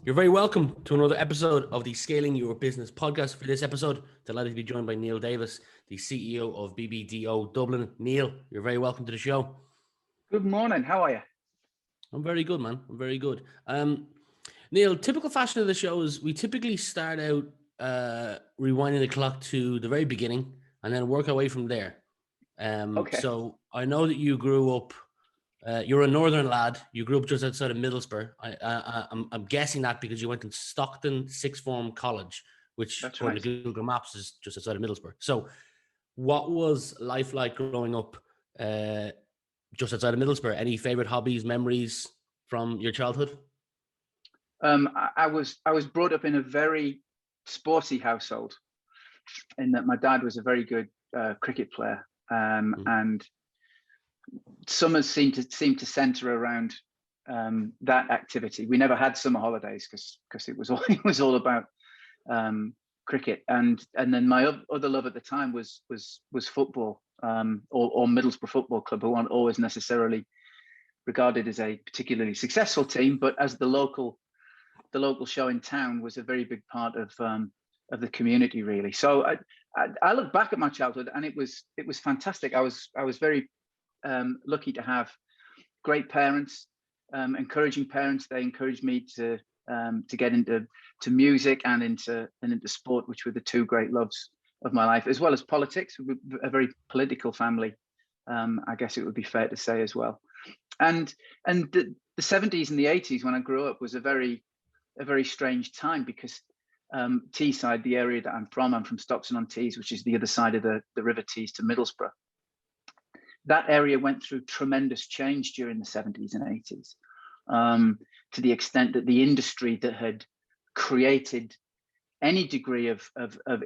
You're very welcome to another episode of the Scaling Your Business podcast. For this episode, delighted to be joined by Neal Davies, the CEO of BBDO Dublin. Neal, you're very welcome to the show. Good morning. How are you? I'm very good, man. I'm very good. Neal, typical fashion of the show is we typically start out rewinding the clock to the very beginning and then work our way from there. Okay. So I know that you grew up. You're a northern lad. You grew up just outside of Middlesbrough. I'm guessing that because you went to Stockton Sixth Form College, which That's according right. to Google Maps is just outside of Middlesbrough. So, what was life like growing up just outside of Middlesbrough? Any favorite hobbies, memories from your childhood? I was brought up in a very sporty household, in that my dad was a very good cricket player, and summers seemed to centre around that activity. We never had summer holidays because it was all about cricket, and then my other love at the time was football, or Middlesbrough Football Club, who weren't always necessarily regarded as a particularly successful team, but as the local show in town was a very big part of the community, really. So I look back at my childhood, and it was fantastic. I was very lucky to have great parents, encouraging parents. They encouraged me to get into music and into sport, which were the two great loves of my life, as well as politics. A very political family, I guess it would be fair to say as well. And the 70s and the 80s, when I grew up, was a very strange time, because Teesside, the area that I'm from Stockton-on-Tees, which is the other side of the River Tees to Middlesbrough. That area went through tremendous change during the 70s and 80s, to the extent that the industry that had created any degree of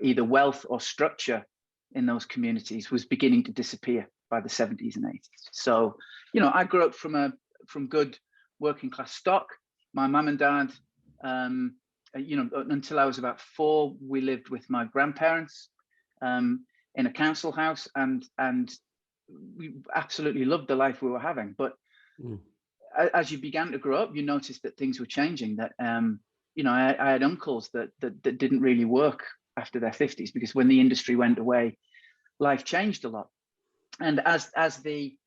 either wealth or structure in those communities was beginning to disappear by the 70s and 80s. So, I grew up from good working class stock. My mum and dad, until I was about 4, we lived with my grandparents in a council house, and we absolutely loved the life we were having. But as you began to grow up, you noticed that things were changing. That I had uncles that didn't really work after their 50s, because when the industry went away, life changed a lot. And as the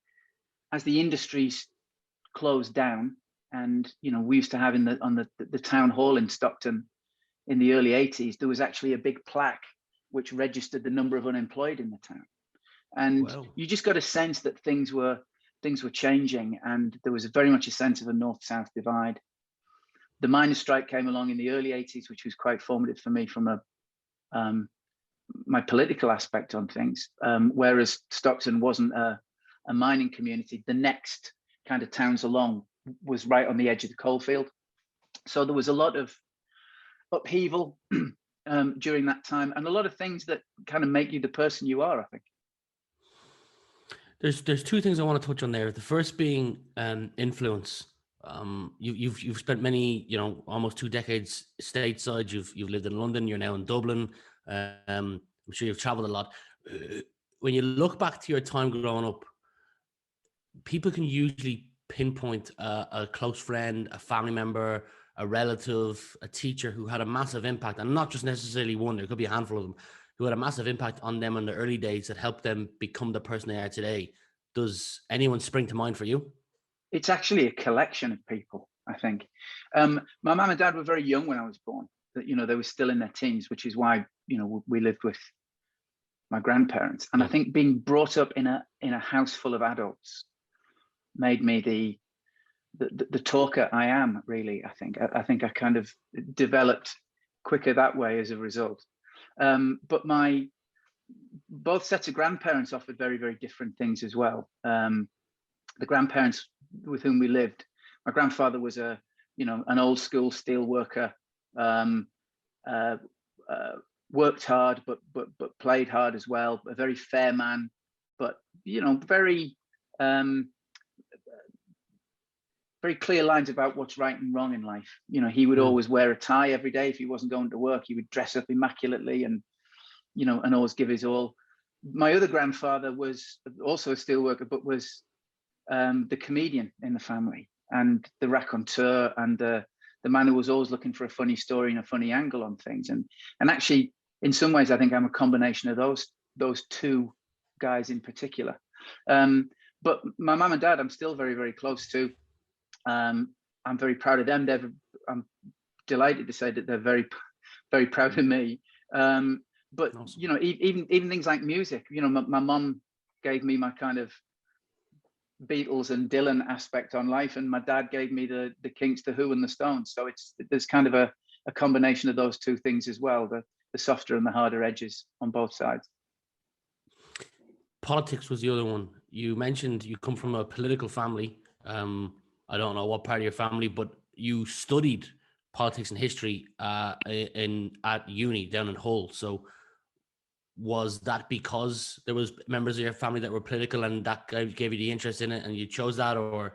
industries closed down, and we used to have on the town hall in Stockton in the early 80s, there was actually a big plaque which registered the number of unemployed in the town. And wow. You just got a sense that things were changing, and there was very much a sense of a north-south divide. The miners' strike came along in the early 80s, which was quite formative for me from my political aspect on things. Whereas Stockton wasn't a mining community, the next kind of towns along was right on the edge of the coalfield. So there was a lot of upheaval during that time, and a lot of things that kind of make you the person you are, I think. There's two things I want to touch on there. The first being influence. You've spent many, almost 2 decades stateside. You've lived in London. You're now in Dublin. I'm sure you've traveled a lot. When you look back to your time growing up, people can usually pinpoint a close friend, a family member, a relative, a teacher who had a massive impact, and not just necessarily one. There could be a handful of them who had a massive impact on them in the early days that helped them become the person they are today. Does anyone spring to mind for you? It's actually a collection of people, I think. My mum and dad were very young when I was born. They were still in their teens, which is why, we lived with my grandparents. And I think being brought up in a house full of adults made me the talker I am, really. I think I kind of developed quicker that way as a result. But both sets of grandparents offered very, very different things as well. The grandparents with whom we lived, my grandfather was an old school steel worker, worked hard, but played hard as well. A very fair man, but very very clear lines about what's right and wrong in life. He would always wear a tie every day. If he wasn't going to work, he would dress up immaculately and always give his all. My other grandfather was also a steelworker, but was the comedian in the family, and the raconteur, and the the man who was always looking for a funny story and a funny angle on things. And actually, in some ways, I think I'm a combination of those two guys in particular. But my mum and dad, I'm still very, very close to. I'm very proud of them. I'm delighted to say that they're very, very proud of me. But awesome. You know, even things like music. You know, my mum gave me my kind of Beatles and Dylan aspect on life, and my dad gave me the Kinks, the Who, and the Stones. So there's kind of a combination of those two things as well, the softer and the harder edges on both sides. Politics was the other one. You mentioned you come from a political family. I don't know what part of your family, but you studied politics and history at uni down in Hull. So was that because there was members of your family that were political and that gave you the interest in it and you chose that? Or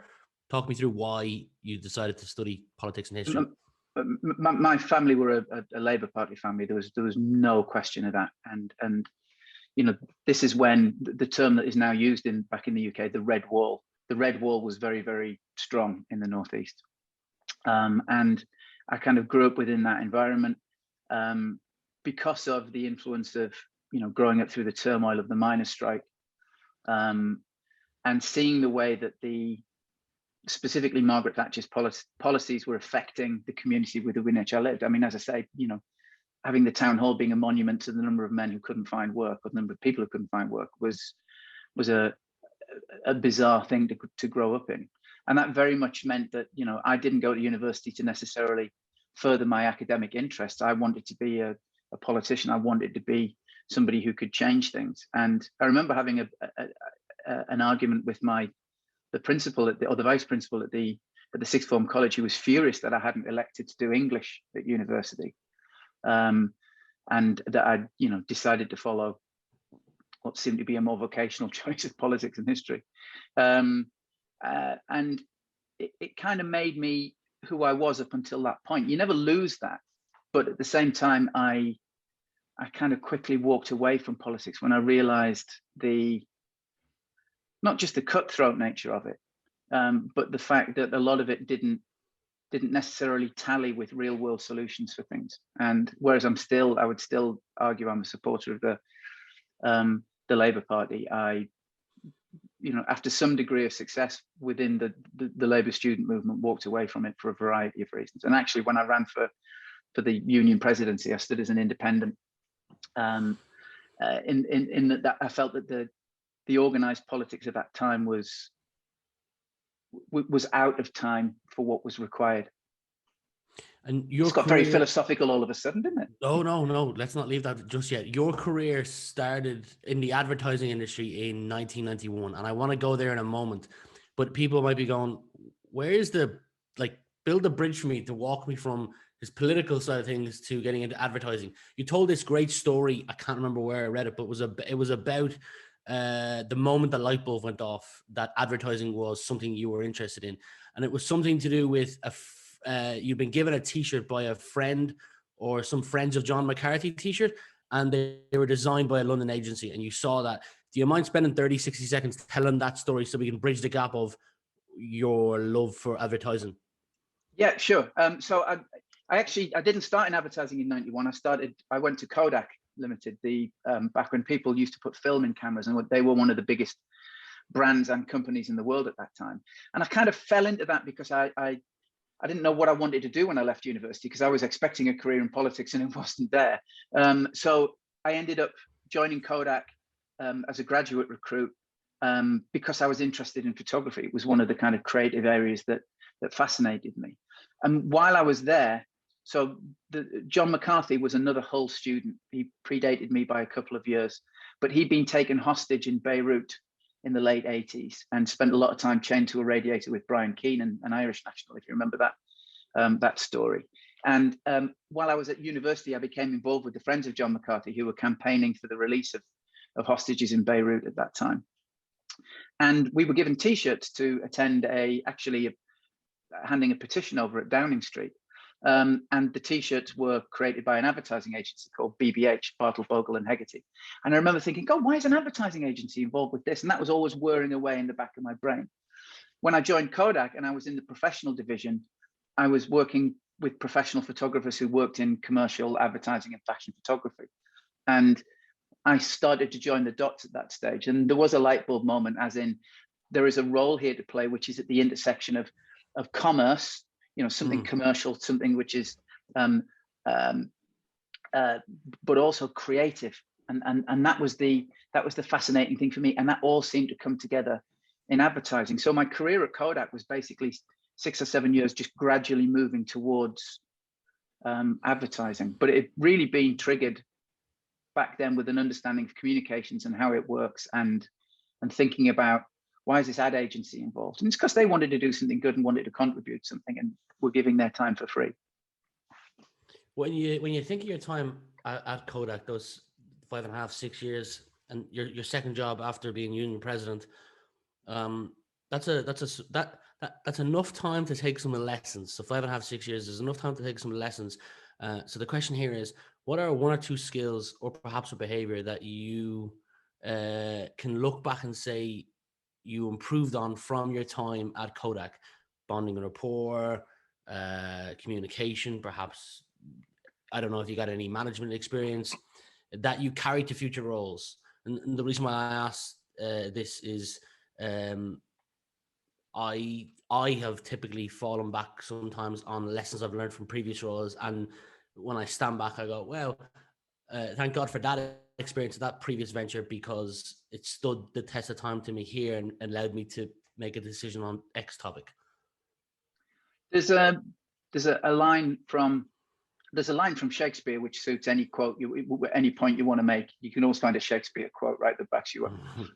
talk me through why you decided to study politics and history. My family were a Labour Party family. There was no question of that. And you know, this is when the term that is now used back in the UK, the Red Wall was very, very strong in the Northeast. And I kind of grew up within that environment because of the influence of, you know, growing up through the turmoil of the miners' strike and seeing the way that specifically Margaret Thatcher's policies were affecting the community within which I lived. I mean, as I say, you know, having the town hall being a monument to the number of men who couldn't find work, or the number of people who couldn't find work, was a bizarre thing to grow up in. And that very much meant that, you know, I didn't go to university to necessarily further my academic interests. I wanted to be a politician. I wanted to be somebody who could change things. And I remember having an argument with the principal or the vice principal at the sixth form college, who was furious that I hadn't elected to do English at university. And that I, you know, decided to follow what seemed to be a more vocational choice of politics and history. And it kind of made me who I was up until that point. You never lose that. But at the same time, I kind of quickly walked away from politics when I realized not just the cutthroat nature of it, but the fact that a lot of it didn't necessarily tally with real world solutions for things. And whereas I would still argue I'm a supporter of the Labour Party, I, you know, after some degree of success within the Labour student movement, walked away from it for a variety of reasons. And actually, when I ran for the union presidency, I stood as an independent. In that I felt that the organised politics of that time was out of time for what was required. And it's got very philosophical all of a sudden, didn't it? No. Let's not leave that just yet. Your career started in the advertising industry in 1991, and I want to go there in a moment. But people might be going, "Where's build a bridge for me to walk me from his political side of things to getting into advertising?" You told this great story. I can't remember where I read it, but it was about the moment the light bulb went off, that advertising was something you were interested in. And it was something to do with you'd been given a t-shirt by a friend or some Friends of John McCarthy t-shirt, and they were designed by a London agency, and you saw that. Do you mind spending 30, 60 seconds telling that story so we can bridge the gap of your love for advertising? Yeah, sure. So I didn't start in advertising in 91. I went to Kodak Limited, back when people used to put film in cameras, and they were one of the biggest brands and companies in the world at that time. And I kind of fell into that because I didn't know what I wanted to do when I left university, because I was expecting a career in politics and it wasn't there. So I ended up joining Kodak as a graduate recruit because I was interested in photography. It was one of the kind of creative areas that fascinated me. And while I was there, so John McCarthy was another Hull student. He predated me by a couple of years, but he'd been taken hostage in Beirut in the late 80s and spent a lot of time chained to a radiator with Brian Keane, an Irish national, if you remember that story. And while I was at university, I became involved with the Friends of John McCarthy, who were campaigning for the release of hostages in Beirut at that time. And we were given T-shirts to attend handing a petition over at Downing Street. And the T-shirts were created by an advertising agency called BBH, Bartle, Bogle and Hegarty. And I remember thinking, God, why is an advertising agency involved with this? And that was always whirring away in the back of my brain. When I joined Kodak and I was in the professional division, I was working with professional photographers who worked in commercial advertising and fashion photography. And I started to join the dots at that stage. And there was a light bulb moment, as in there is a role here to play, which is at the intersection of commerce, something commercial, something which is, but also creative. And that was the fascinating thing for me. And that all seemed to come together in advertising. So my career at Kodak was basically 6 or 7 years, just gradually moving towards advertising. But it really been triggered back then with an understanding of communications and how it works, and thinking about, why is this ad agency involved? And it's because they wanted to do something good and wanted to contribute something, and were giving their time for free. When you think of your time at Kodak, those 5.5, 6 years, and your second job after being union president, that's enough time to take some lessons. So 5.5, 6 years is enough time to take some lessons. So the question here is, what are 1 or 2 skills, or perhaps a behavior, that you can look back and say you improved on from your time at Kodak? Bonding and rapport, communication, perhaps, I don't know if you got any management experience that you carry to future roles. And the reason why I asked this is I have typically fallen back sometimes on lessons I've learned from previous roles, and when I stand back, I go, well, thank God for that experience, that previous venture, because it stood the test of time to me here and allowed me to make a decision on X topic. There's a line from Shakespeare which suits any quote, any point you want to make. You can always find a Shakespeare quote, right, that backs you up.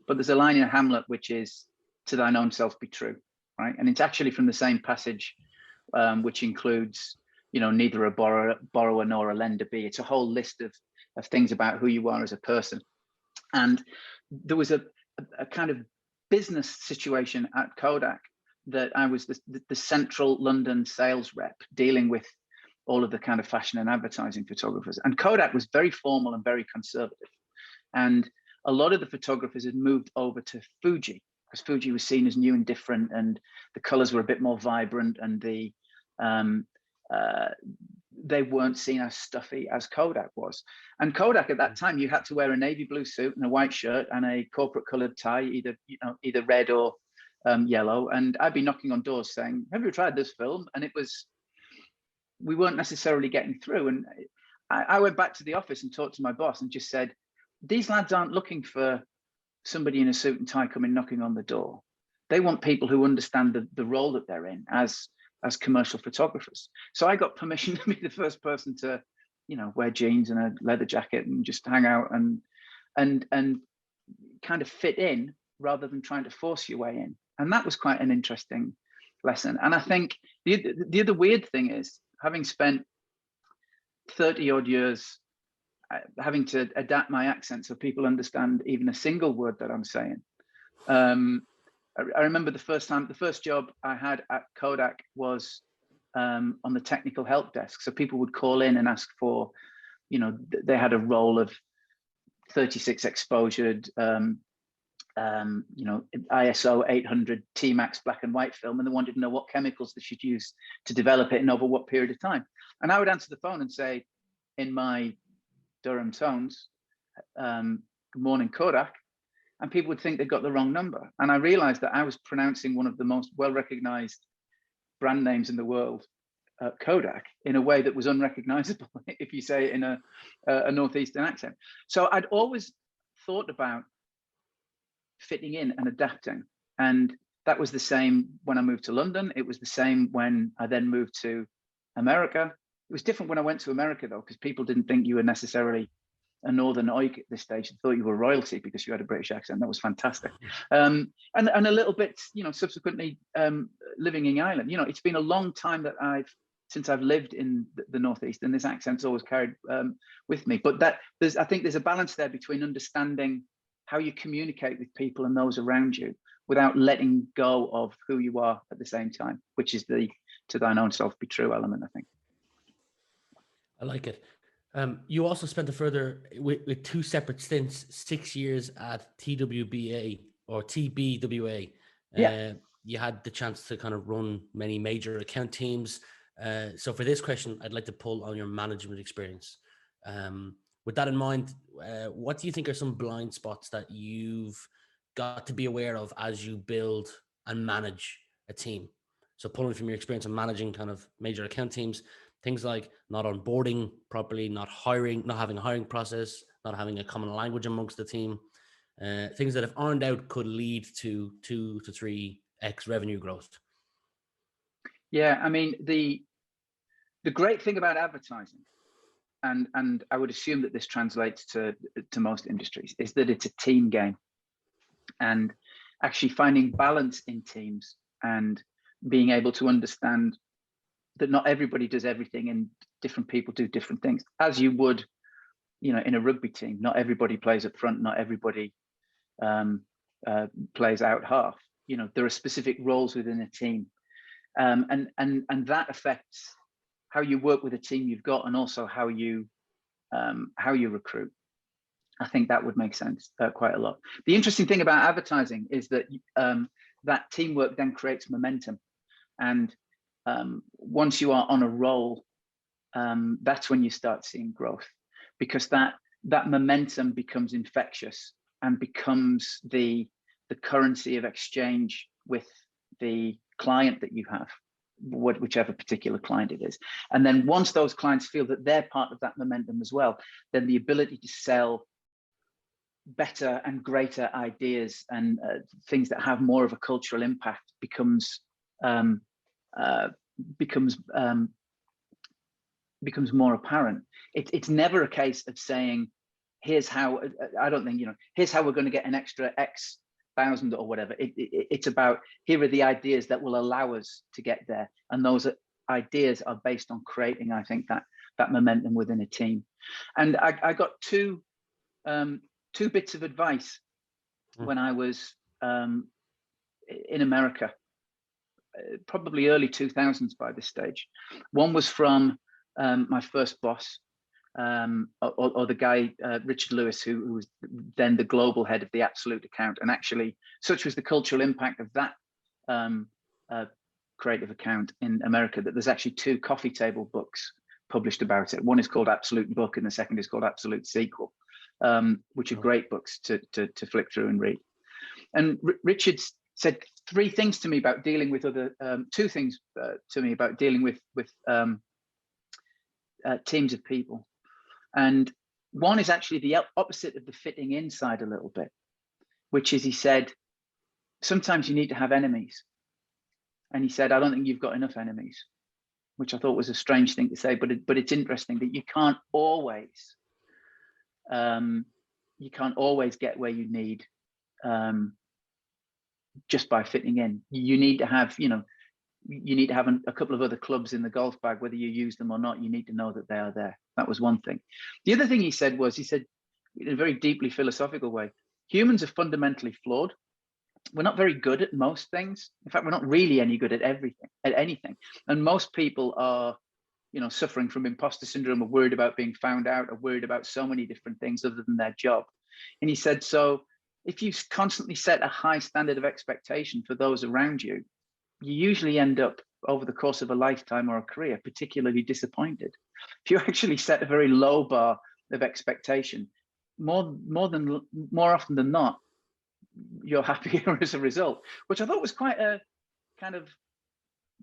But there's a line in Hamlet which is, "To thine own self be true," right? And it's actually from the same passage, which includes, neither a borrower nor a lender be. It's a whole list of things about who you are as a person. And there was a kind of business situation at Kodak that I was the central London sales rep, dealing with all of the kind of fashion and advertising photographers. And Kodak was very formal and very conservative. And a lot of the photographers had moved over to Fuji, because Fuji was seen as new and different, and the colors were a bit more vibrant, and they weren't seen as stuffy as Kodak was. And Kodak at that time, you had to wear a navy blue suit and a white shirt and a corporate colored tie, either red or yellow. And I'd be knocking on doors saying, "Have you tried this film?" And we weren't necessarily getting through. And I went back to the office and talked to my boss and just said, "These lads aren't looking for somebody in a suit and tie coming knocking on the door. They want people who understand the role that they're in as commercial photographers." So I got permission to be the first person to, wear jeans and a leather jacket and just hang out and kind of fit in, rather than trying to force your way in. And that was quite an interesting lesson. And I think the other weird thing is, having spent 30 odd years having to adapt my accent so people understand even a single word that I'm saying. I remember the first job I had at Kodak was on the technical help desk. So people would call in and ask for, they had a roll of 36 exposured, ISO 800 T-Max black and white film, and they wanted to know what chemicals they should use to develop it and over what period of time. And I would answer the phone and say, in my Durham tones, "Good morning, Kodak," and people would think they got the wrong number. And I realized that I was pronouncing one of the most well-recognized brand names in the world, Kodak, in a way that was unrecognizable if you say it in a Northeastern accent. So I'd always thought about fitting in and adapting. And that was the same when I moved to London. It was the same when I then moved to America. It was different when I went to America, though, because people didn't think you were necessarily a Northern oik at this stage. They thought you were royalty because you had a British accent. That was fantastic. And a little bit, subsequently living in Ireland. It's been a long time since I've lived in the Northeast, and this accent's always carried with me. But I think there's a balance there between understanding how you communicate with people and those around you without letting go of who you are at the same time, which is the "to thine own self be true" element, I think. I like it. You also spent with 2 separate stints, 6 years at TWBA or TBWA. Yeah. You had the chance to kind of run many major account teams. So for this question, I'd like to pull on your management experience. With that in mind, what do you think are some blind spots that you've got to be aware of as you build and manage a team? So pulling from your experience of managing kind of major account teams, things like not onboarding properly, not hiring, not having a hiring process, not having a common language amongst the team, things that if ironed out could lead to 2 to 3x revenue growth. Yeah, I mean, the great thing about advertising, and I would assume that this translates to most industries, is that it's a team game. And actually finding balance in teams and being able to understand that not everybody does everything and different people do different things, as you would, you know, in a rugby team. Not everybody plays up front, not everybody plays out half. You know, there are specific roles within a team, and that affects how you work with a team you've got, and also how you recruit. I think that would make sense quite a lot. The interesting thing about advertising is that that teamwork then creates momentum, and once you are on a roll, that's when you start seeing growth, because that momentum becomes infectious and becomes the currency of exchange with the client that you have, whichever particular client it is. And then once those clients feel that they're part of that momentum as well, then the ability to sell better and greater ideas and things that have more of a cultural impact becomes more apparent. It's never a case of saying, here's how, I don't think, you know, here's how we're going to get an extra X thousand or whatever. It's about, here are the ideas that will allow us to get there, and those ideas are based on creating, I think, that momentum within a team. And I got two bits of advice when I was in America, probably early 2000s by this stage. One was from my first boss, or the guy, Richard Lewis, who was then the global head of the Absolute account. And actually, such was the cultural impact of that creative account in America that there's actually 2 coffee table books published about it. One is called Absolute Book, and the second is called Absolute Sequel, which are great books to flick through and read. And Richard said 3 things to me about dealing with other, 2 things to me about dealing with teams of people. And one is actually the opposite of the fitting inside a little bit, which is, he said, sometimes you need to have enemies. And he said, I don't think you've got enough enemies, which I thought was a strange thing to say, but it's interesting that you can't always get where you need just by fitting in. You need to have, you know, you need to have a couple of other clubs in the golf bag, whether you use them or not. You need to know that they are there. That was one thing. The other thing he said in a very deeply philosophical way, humans are fundamentally flawed. We're not very good at most things. In fact, we're not really any good at anything. And most people are, you know, suffering from imposter syndrome, are worried about being found out, are worried about so many different things other than their job. And he said, so if you constantly set a high standard of expectation for those around you, you usually end up over the course of a lifetime or a career particularly disappointed. If you actually set a very low bar of expectation, more often than not, you're happier as a result, which I thought was quite a kind of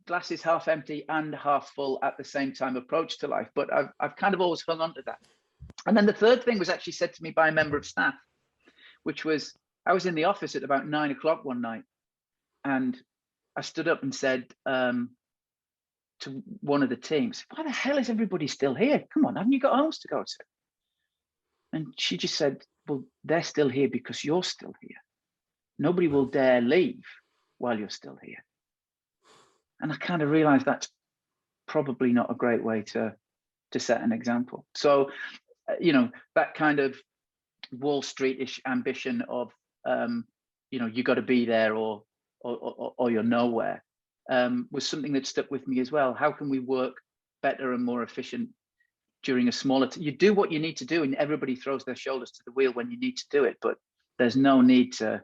glasses half empty and half full at the same time approach to life. But I've kind of always hung on to that. And then the third thing was actually said to me by a member of staff, which was, I was in the office at about 9 o'clock one night, and I stood up and said to one of the teams, why the hell is everybody still here? Come on, haven't you got homes to go to? And she just said, well, they're still here because you're still here. Nobody will dare leave while you're still here. And I kind of realized that's probably not a great way to set an example. So, you know, that kind of Wall Street-ish ambition of, you know, you got to be there or you're nowhere, was something that stuck with me as well. How can we work better and more efficient during a smaller you do what you need to do, and everybody throws their shoulders to the wheel when you need to do it, but there's no need to,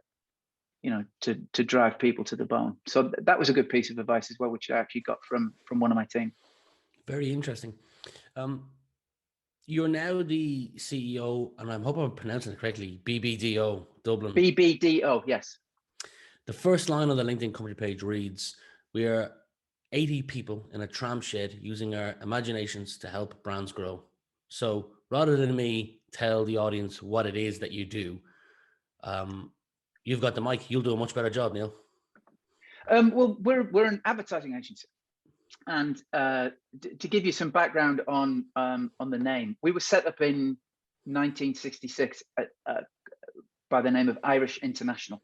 you know, to drive people to the bone. So that was a good piece of advice as well, which I actually got from one of my team. Very interesting. You're now the CEO, and I hope I'm pronouncing it correctly, BBDO Dublin. BBDO, yes. The first line on the LinkedIn company page reads, "We are 80 people in a tram shed using our imaginations to help brands grow." So rather than me tell the audience what it is that you do, you've got the mic. You'll do a much better job, Neal. Well, we're an advertising agency, and to give you some background on the name, we were set up in 1966 by the name of Irish International.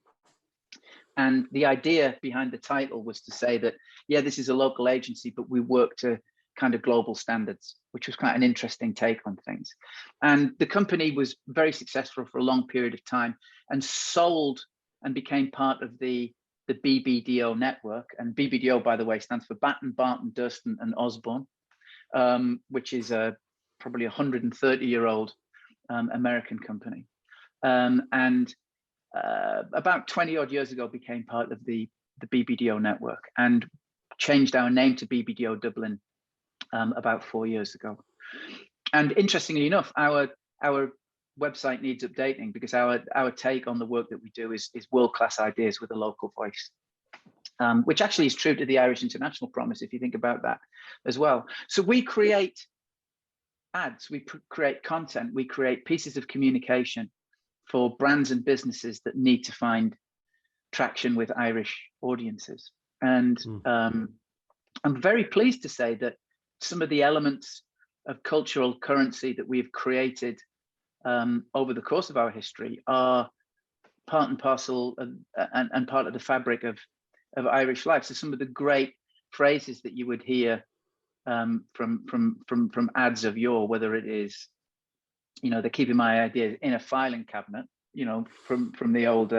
And the idea behind the title was to say that, yeah, this is a local agency, but we work to kind of global standards, which was quite an interesting take on things. And the company was very successful for a long period of time and sold and became part of the BBDO network. And BBDO, by the way, stands for Batten, Barton, Durston and Osborne, which is probably a 130-year-old American company. And about 20 odd years ago became part of the BBDO network and changed our name to BBDO Dublin about 4 years ago. And interestingly enough, our website needs updating because our take on the work that we do is world-class ideas with a local voice, which actually is true to the Irish International promise, if you think about that as well. So we create ads, we create content, we create pieces of communication for brands and businesses that need to find traction with Irish audiences. And I'm very pleased to say that some of the elements of cultural currency that we've created over the course of our history are part and parcel and part of the fabric of Irish life. So some of the great phrases that you would hear from ads of yore, whether it is, you know, they're keeping my ideas in a filing cabinet, you know, from the old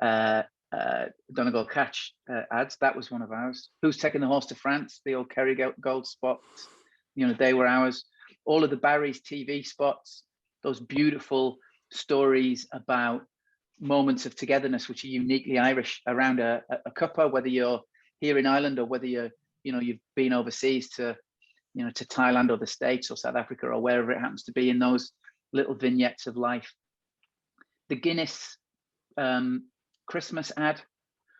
Donegal Catch ads. That was one of ours. Who's Taking the Horse to France? The old Kerry Gold spots, you know, they were ours. All of the Barry's TV spots, those beautiful stories about moments of togetherness, which are uniquely Irish around a cuppa, whether you're here in Ireland or whether you've been overseas to Thailand or the States or South Africa or wherever it happens to be, in those little vignettes of life. The Guinness Christmas ad,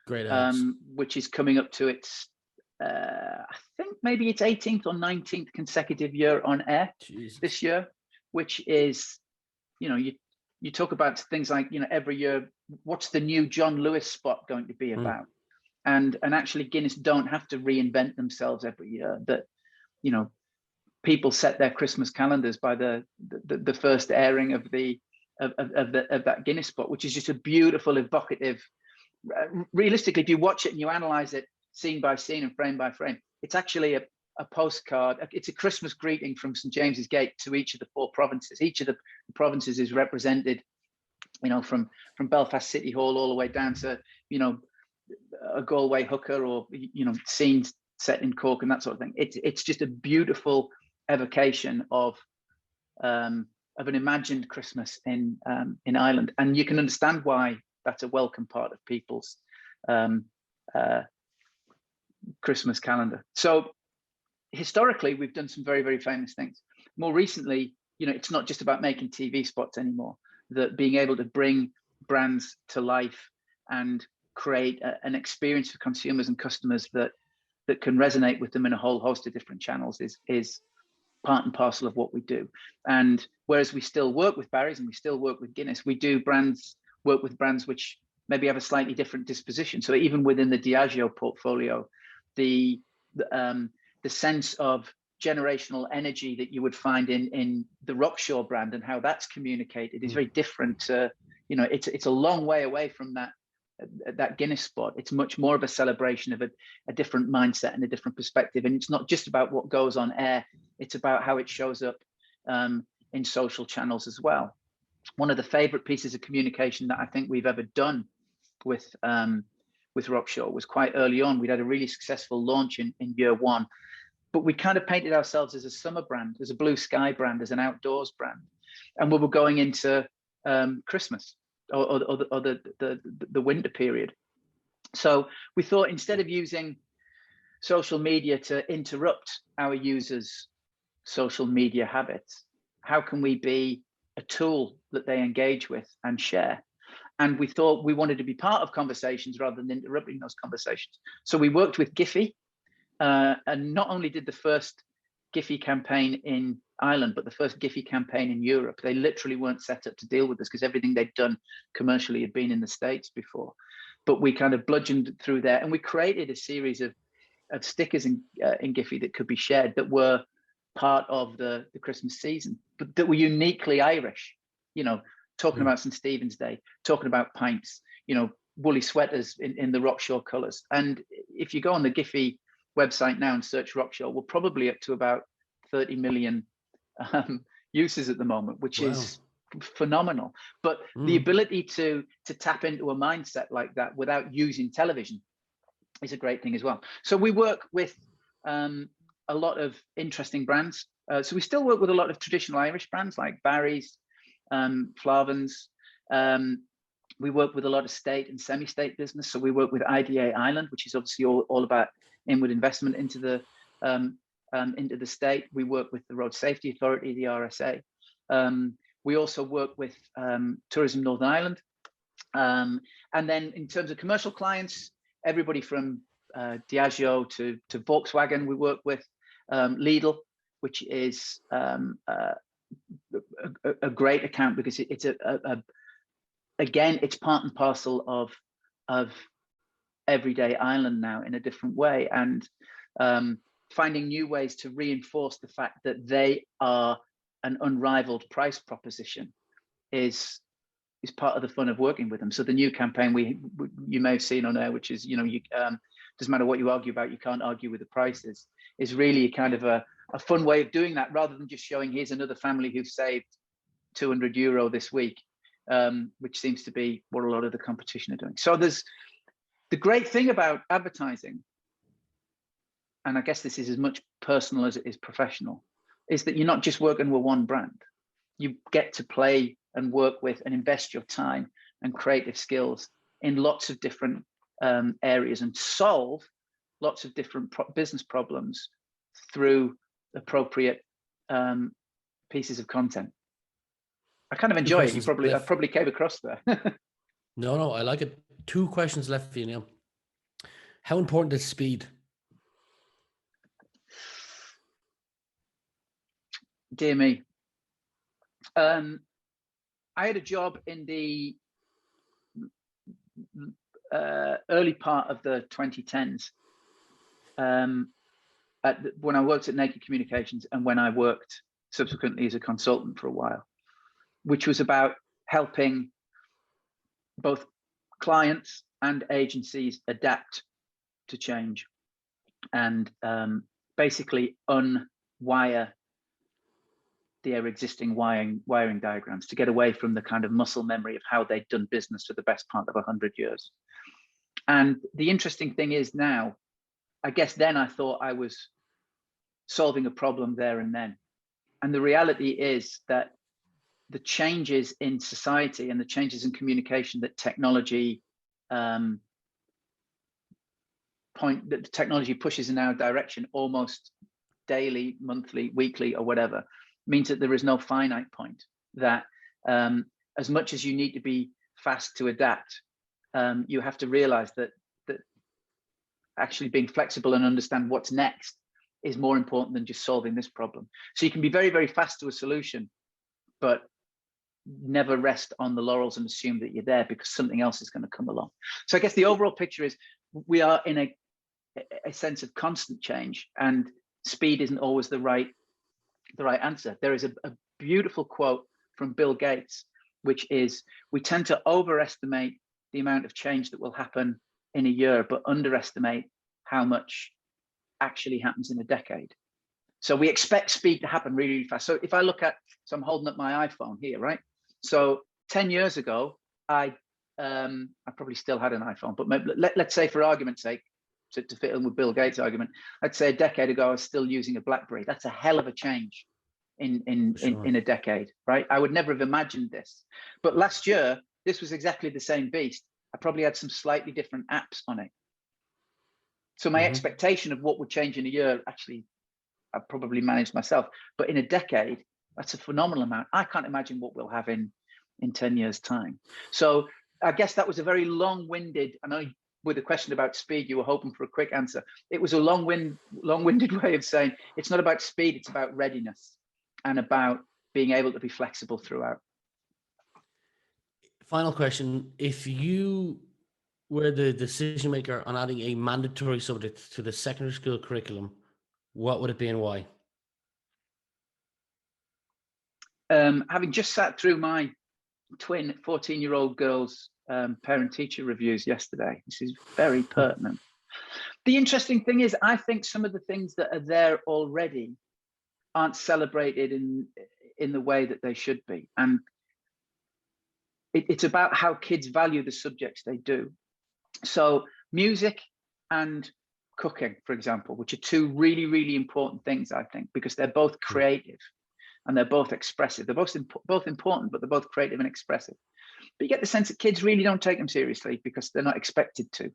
great ads. which is coming up to its, I think maybe its 18th or 19th consecutive year on air. Jesus. This year, which is, you know, you talk about things like, you know, every year, what's the new John Lewis spot going to be about? And actually Guinness don't have to reinvent themselves every year. That, you know, people set their Christmas calendars by the first airing of that Guinness spot, which is just a beautiful, evocative. Realistically, if you watch it and you analyze it scene by scene and frame by frame, it's actually a postcard. It's a Christmas greeting from St. James's Gate to each of the 4 provinces. Each of the provinces is represented, you know, from Belfast City Hall all the way down to, you know, a Galway hooker, or, you know, scenes set in Cork and that sort of thing. It's just a beautiful evocation of an imagined Christmas in Ireland, and you can understand why that's a welcome part of people's Christmas calendar. So historically, we've done some very, very famous things. More recently, you know, it's not just about making TV spots anymore. That being able to bring brands to life and create an experience for consumers and customers that can resonate with them in a whole host of different channels is part and parcel of what we do. And whereas we still work with Barry's and we still work with Guinness, we do work with brands which maybe have a slightly different disposition. So even within the Diageo portfolio, the sense of generational energy that you would find in the Rockshore brand and how that's communicated is very different to, you know, it's a long way away from that Guinness spot. It's much more of a celebration of a different mindset and a different perspective. And it's not just about what goes on air, it's about how it shows up in social channels as well. One of the favorite pieces of communication that I think we've ever done with Rockshore was quite early on. We'd had a really successful launch in year 1, but we kind of painted ourselves as a summer brand, as a blue sky brand, as an outdoors brand. And we were going into Christmas or the winter period. So we thought, instead of using social media to interrupt our users' social media habits? How can we be a tool that they engage with and share? And we thought we wanted to be part of conversations rather than interrupting those conversations. So we worked with Giphy, and not only did the first Giphy campaign in Ireland, but the first Giphy campaign in Europe. They literally weren't set up to deal with this because everything they'd done commercially had been in the States before. But we kind of bludgeoned through there, and we created a series of stickers in Giphy that could be shared that were part of the Christmas season, but that were uniquely Irish. You know, talking about St. Stephen's Day, talking about pints, you know, woolly sweaters in the Rockshore colours. And if you go on the Giphy website now and search Rockshore, we're probably up to about 30 million uses at the moment, which is phenomenal. But the ability to tap into a mindset like that without using television is a great thing as well. So we work with a lot of interesting brands. So we still work with a lot of traditional Irish brands like Barry's, Flavins. We work with a lot of state and semi-state business. So we work with IDA Ireland, which is obviously all about inward investment into the state. We work with the Road Safety Authority, the RSA. We also work with Tourism Northern Ireland. And then in terms of commercial clients, everybody from Diageo to Volkswagen, we work with Lidl, which is a great account because it's again, it's part and parcel of everyday Ireland now in a different way, and finding new ways to reinforce the fact that they are an unrivaled price proposition is part of the fun of working with them. So the new campaign you may have seen on there, which is, you know, doesn't matter what you argue about, you can't argue with the prices, is really kind of a fun way of doing that, rather than just showing here's another family who've saved €200 this week, which seems to be what a lot of the competition are doing. So there's the great thing about advertising, and I guess this is as much personal as it is professional, is that you're not just working with one brand. You get to play and work with and invest your time and creative skills in lots of different areas and solve lots of different business problems through appropriate pieces of content. I kind of enjoy it. I probably came across there. No, I like it. 2 questions left for you, Neal. How important is speed? Dear me. I had a job in the early part of the 2010s when I worked at Naked Communications, and when I worked subsequently as a consultant for a while, which was about helping both clients and agencies adapt to change and basically unwire their existing wiring diagrams to get away from the kind of muscle memory of how they'd done business for the best part of 100 years. And the interesting thing is now, I guess then I thought I was solving a problem there and then. And the reality is that the changes in society and the changes in communication that technology pushes in our direction almost daily, monthly, weekly, or whatever, means that there is no finite point. That as much as you need to be fast to adapt, you have to realize that actually being flexible and understand what's next is more important than just solving this problem. So you can be very, very fast to a solution, but never rest on the laurels and assume that you're there, because something else is going to come along. So I guess the overall picture is we are in a sense of constant change, and speed isn't always the right answer. There is a beautiful quote from Bill Gates, which is, we tend to overestimate the amount of change that will happen in a year, but underestimate how much actually happens in a decade. So we expect speed to happen really, really fast. So if I look at, so I'm holding up my iPhone here, right? So 10 years ago, I probably still had an iPhone, but let's say for argument's sake, to fit in with Bill Gates' argument, let's say a decade ago, I was still using a BlackBerry. That's a hell of a change in a decade, right? I would never have imagined this. But last year, this was exactly the same beast. I probably had some slightly different apps on it. So my expectation of what would change in a year, actually, I probably managed myself. But in a decade, that's a phenomenal amount. I can't imagine what we'll have in 10 years' time. So I guess that was a very long-winded, I know with a question about speed, you were hoping for a quick answer. It was a long-winded way of saying it's not about speed, it's about readiness and about being able to be flexible throughout. Final question. If you were the decision maker on adding a mandatory subject to the secondary school curriculum, what would it be and why? Having just sat through my twin 14-year-old girls' parent-teacher reviews yesterday, this is very pertinent. The interesting thing is, I think some of the things that are there already aren't celebrated in the way that they should be. And it's about how kids value the subjects they do. So music and cooking, for example, which are two really, really important things, I think, because they're both creative and they're both expressive. They're both important, but they're both creative and expressive. But you get the sense that kids really don't take them seriously because they're not expected to.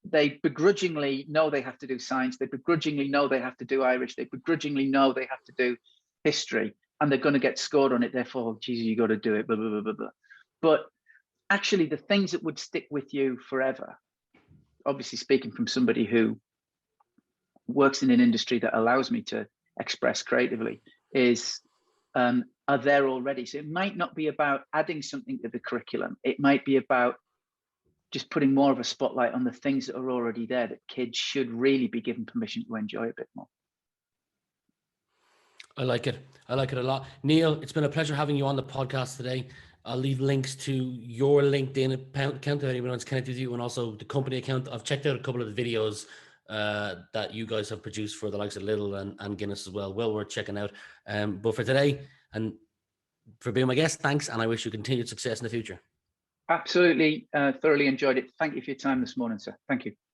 They begrudgingly know they have to do science. They begrudgingly know they have to do Irish. They begrudgingly know they have to do history, and they're going to get scored on it. Therefore, geez, you got to do it, blah, blah, blah, blah, blah. But actually, the things that would stick with you forever, obviously speaking from somebody who works in an industry that allows me to express creatively, are there already. So it might not be about adding something to the curriculum. It might be about just putting more of a spotlight on the things that are already there that kids should really be given permission to enjoy a bit more. I like it. I like it a lot. Neal, it's been a pleasure having you on the podcast today. I'll leave links to your LinkedIn account if anyone wants to connect with you, and also the company account. I've checked out a couple of the videos that you guys have produced for the likes of Little and Guinness as well. Well worth checking out. But for today, and for being my guest, thanks, and I wish you continued success in the future. Absolutely, thoroughly enjoyed it. Thank you for your time this morning, sir. Thank you.